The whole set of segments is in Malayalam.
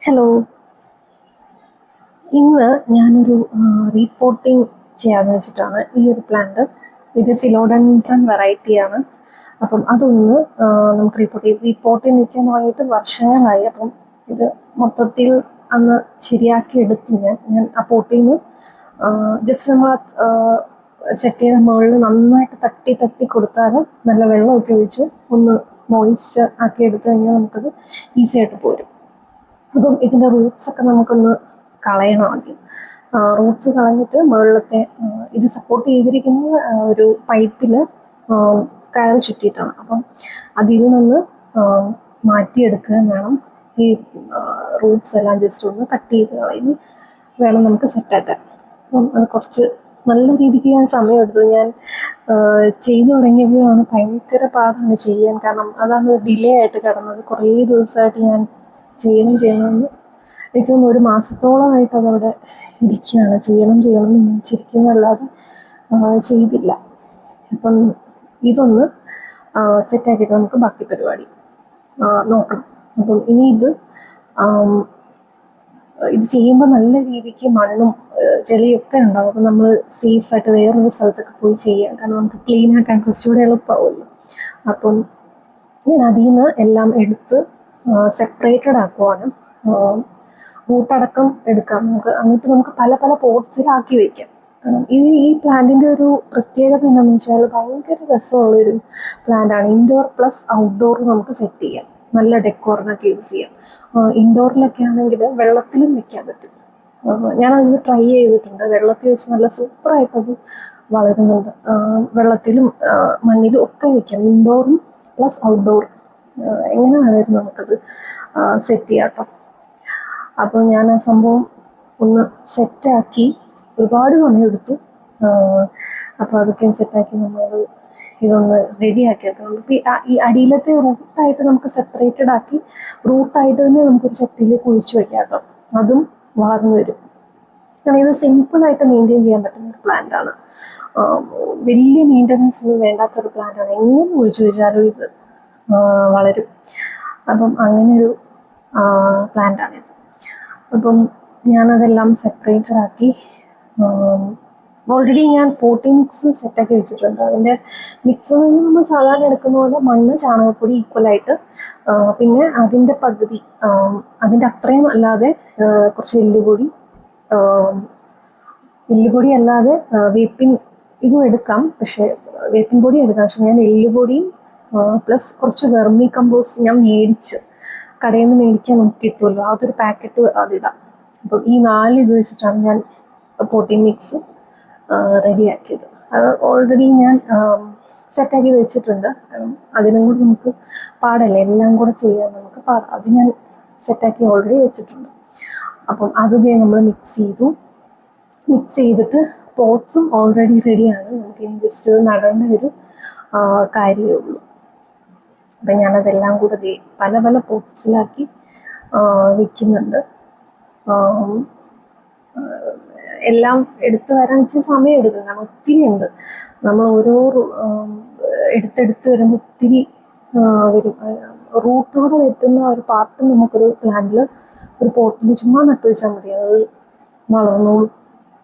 ഹലോ. ഇന്ന് ഞാനൊരു റീപോട്ടിംഗ് ചെയ്യാമെന്ന് വെച്ചിട്ടാണ് ഈ ഒരു പ്ലാന്റ്. ഇത് ഫിലോഡൻഡ്രൻ വെറൈറ്റിയാണ്. അപ്പം അതൊന്ന് നമുക്ക് റീപോട്ടിംഗ് നിൽക്കാൻ തുടങ്ങിയിട്ട് വർഷങ്ങളായി. അപ്പം ഇത് മൊത്തത്തിൽ അന്ന് ശരിയാക്കി എടുത്തു. ഞാൻ ആ പോട്ടിൽ നിന്ന് ജസ്റ്റ് നമ്മൾ ചട്ടിയുടെ മുകളിൽ നന്നായിട്ട് തട്ടി തട്ടി കൊടുത്താൽ നല്ല വെള്ളമൊക്കെ ഒഴിച്ച് ഒന്ന് മോയിസ്ചർ ആക്കി എടുത്തു കഴിഞ്ഞാൽ നമുക്കത് ഈസി ആയിട്ട് പോരും. അപ്പം ഇതിൻ്റെ റൂട്ട്സൊക്കെ നമുക്കൊന്ന് കളയണം ആദ്യം. റൂട്ട്സ് കളഞ്ഞിട്ട് മുകളിലത്തെ ഇത് സപ്പോർട്ട് ചെയ്തിരിക്കുന്നത് ഒരു പൈപ്പിൽ കയറ് ചുറ്റിയിട്ടാണ്. അപ്പം അതിൽ നിന്ന് മാറ്റിയെടുക്കുകയും വേണം. ഈ റൂട്ട്സ് എല്ലാം ജസ്റ്റ് ഒന്ന് കട്ട് ചെയ്ത് കളയുന്നു വേണം നമുക്ക് സെറ്റാക്കാൻ. അപ്പം അത് കുറച്ച് നല്ല രീതിക്ക് ഞാൻ സമയമെടുത്തു. ഞാൻ ചെയ്തു തുടങ്ങിയപ്പോഴാണ് ഭയങ്കര പാടാണ് ചെയ്യാൻ. കാരണം അതാണ് ഡിലേ ആയിട്ട് കിടന്നത്. കുറേ ദിവസമായിട്ട് ഞാൻ ചെയ്യണമെന്ന് എനിക്കൊന്ന് ഒരു മാസത്തോളമായിട്ട് അതവിടെ ഇരിക്കുകയാണ്. ചെയ്യണമെന്ന് വിചാരിച്ചിരിക്കുന്നതല്ലാതെ ചെയ്തില്ല. അപ്പം ഇതൊന്ന് സെറ്റാക്കിയിട്ട് നമുക്ക് ബാക്കി പരിപാടി നോക്കണം. അപ്പം ഇനി ഇത് ചെയ്യുമ്പോൾ നല്ല രീതിക്ക് മണ്ണും ചെളിയൊക്കെ ഉണ്ടാവും. അപ്പം നമ്മൾ സേഫായിട്ട് വേറൊരു സ്ഥലത്തൊക്കെ പോയി ചെയ്യാം. കാരണം നമുക്ക് ക്ലീൻ ആക്കാൻ കുറച്ചുകൂടെ എളുപ്പമാവുമല്ലോ. അപ്പം ഞാൻ അതിൽ നിന്ന് എല്ലാം എടുത്ത് സെപ്പറേറ്റഡ് ആക്കുവാണ്. റൂട്ടടക്കം എടുക്കാം നമുക്ക്. എന്നിട്ട് നമുക്ക് പല പല പോട്ട്സിലാക്കി വെക്കാം. കാരണം ഈ പ്ലാന്റിൻ്റെ ഒരു പ്രത്യേകത എന്താണെന്ന് വെച്ചാൽ ഭയങ്കര രസമുള്ളൊരു പ്ലാന്റാണ്. ഇൻഡോർ പ്ലസ് ഔട്ട്ഡോർ നമുക്ക് സെറ്റ് ചെയ്യാം. നല്ല ഡെക്കോറിനൊക്കെ യൂസ് ചെയ്യാം. ഇൻഡോറിലൊക്കെ ആണെങ്കിൽ വെള്ളത്തിലും വെക്കാൻ പറ്റും. ഞാനത് ട്രൈ ചെയ്തിട്ടുണ്ട്. വെള്ളത്തിൽ വെച്ച് നല്ല സൂപ്പറായിട്ടത് വളരുന്നുണ്ട്. വെള്ളത്തിലും മണ്ണിലും ഒക്കെ വയ്ക്കാം. ഇൻഡോറും പ്ലസ് ഔട്ട്ഡോറും എങ്ങനെ വേണമായിരുന്നു നമുക്കത് സെറ്റ് ചെയ്യാം കേട്ടോ. അപ്പോൾ ഞാൻ ആ സംഭവം ഒന്ന് സെറ്റാക്കി. ഒരുപാട് സമയമെടുത്തു. അപ്പോൾ അതൊക്കെ സെറ്റാക്കി നമ്മൾ ഇതൊന്ന് റെഡിയാക്കി എടുക്കണം. ഈ അടിയിലത്തെ റൂട്ടായിട്ട് നമുക്ക് സെപ്പറേറ്റഡ് ആക്കി റൂട്ടായിട്ട് തന്നെ നമുക്കൊരു ചട്ടിയിൽ കുഴിച്ച് വെക്കാം കേട്ടോ. അതും വളർന്നു വരും. കാരണം ഇത് സിമ്പിളായിട്ട് മെയിൻറ്റെയിൻ ചെയ്യാൻ പറ്റുന്ന ഒരു പ്ലാന്റാണ്. വലിയ മെയിൻ്റനൻസ് ഒന്നും വേണ്ടാത്തൊരു പ്ലാന്റാണ്. എങ്ങനെ കുഴിച്ച് വെച്ചാലും ഇത് വളരും. അപ്പം അങ്ങനെയൊരു പ്ലാന്റാണിത്. അപ്പം ഞാനതെല്ലാം സെപ്പറേറ്റഡ് ആക്കി. ഓൾറെഡി ഞാൻ പോട്ടിംഗ് മിക്സ് സെറ്റാക്കി വെച്ചിട്ടുണ്ട്. അതിൻ്റെ മിക്സ് എന്ന് പറഞ്ഞാൽ നമ്മൾ സാധാരണ എടുക്കുന്ന പോലെ മണ്ണ്, ചാണകപ്പൊടി ഈക്വലായിട്ട്, പിന്നെ അതിൻ്റെ പകുതി, അതിൻ്റെ അത്രയും അല്ലാതെ കുറച്ച് എല്ലുപൊടി അല്ലാതെ വേപ്പിൻ ഇതും എടുക്കാം. പക്ഷേ വേപ്പിൻ പൊടി എടുക്കാം. പക്ഷെ ഞാൻ എല്ലുപൊടിയും പ്ലസ് കുറച്ച് വെർമി കമ്പോസ്റ്റ് ഞാൻ കടയിൽ നിന്ന് മേടിക്കാൻ നമുക്ക് കിട്ടുമല്ലോ, അതൊരു പാക്കറ്റ് അതിടാം. അപ്പം ഈ 4 ഇത് വെച്ചിട്ടാണ് ഞാൻ പോട്ടിംഗ് മിക്സ് റെഡിയാക്കിയത്. അത് ഓൾറെഡി ഞാൻ സെറ്റാക്കി വെച്ചിട്ടുണ്ട്. അതിനും കൂടി നമുക്ക് പാടല്ലേ, എല്ലാം കൂടെ ചെയ്യാൻ നമുക്ക് അത് ഞാൻ സെറ്റാക്കി ഓൾറെഡി വെച്ചിട്ടുണ്ട്. അപ്പം അത് നമ്മൾ മിക്സ് ചെയ്തിട്ട് പോട്ട്സും ഓൾറെഡി റെഡിയാണ്. നമുക്ക് ഇനി ജസ്റ്റ് നടേണ്ട ഒരു കാര്യമേ ഉള്ളൂ. അപ്പം ഞാനതെല്ലാം കൂടെ പല പല പോട്ട്സിലാക്കി വെക്കുന്നുണ്ട്. എല്ലാം എടുത്തു വരാൻ ഇച്ചിരി സമയം എടുക്കും. കാരണം ഒത്തിരി ഉണ്ട്. നമ്മൾ ഓരോ എടുത്തെടുത്ത് വരുമ്പോൾ ഒത്തിരി വരും. റൂട്ടോടെ വെട്ടുന്ന ഒരു പാർട്ട് നമുക്കൊരു പ്ലാന്റിൽ ഒരു പോട്ടിൽ ചുമ്മാ നട്ടു വെച്ചാൽ മതി. അത് വളർന്നോളും.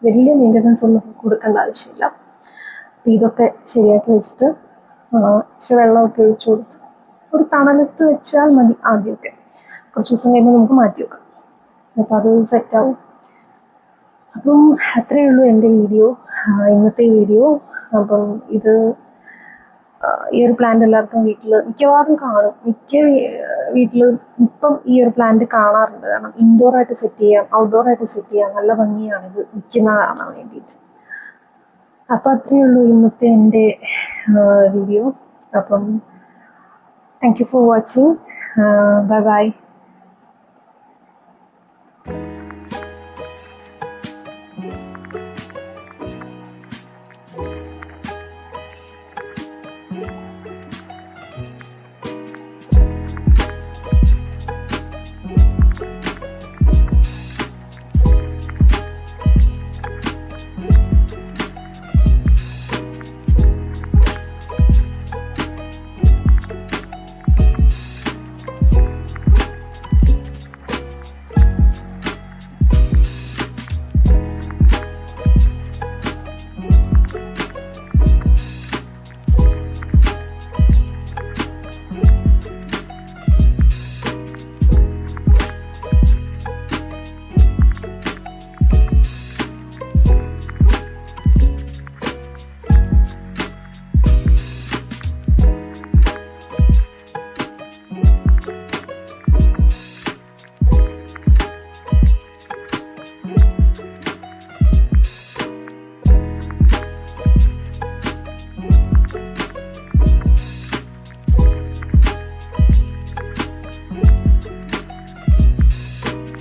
വലിയ മെയിൻ്റനൻസ് ഒന്നും കൊടുക്കേണ്ട ആവശ്യമില്ല. അപ്പം ഇതൊക്കെ ശരിയാക്കി വെച്ചിട്ട് ഇച്ചിരി വെള്ളമൊക്കെ ഒഴിച്ചു കൊടുത്ത് ഒരു തണലത്ത് വെച്ചാൽ മതി ആദ്യമൊക്കെ. കുറച്ച് ദിവസം കഴിയുമ്പോൾ നമുക്ക് മാറ്റി വെക്കാം. അപ്പം അത് സെറ്റാവും. അപ്പം അത്രയേ ഉള്ളൂ എൻ്റെ ഇന്നത്തെ വീഡിയോ. അപ്പം ഈ ഒരു പ്ലാന്റ് എല്ലാവർക്കും മിക്കവാറും കാണും. മിക്ക വീട്ടിലും ഇപ്പം ഈ ഒരു പ്ലാന്റ് കാണാറുണ്ട്. കാരണം ഇൻഡോറായിട്ട് സെറ്റ് ചെയ്യാം, ഔട്ട്ഡോറായിട്ട് സെറ്റ് ചെയ്യാം. നല്ല ഭംഗിയാണിത് നിൽക്കുന്ന കാണാൻ വേണ്ടിയിട്ട്. അപ്പം അത്രയേ ഉള്ളൂ ഇന്നത്തെ എൻ്റെ വീഡിയോ. അപ്പം thank you for watching. Bye bye.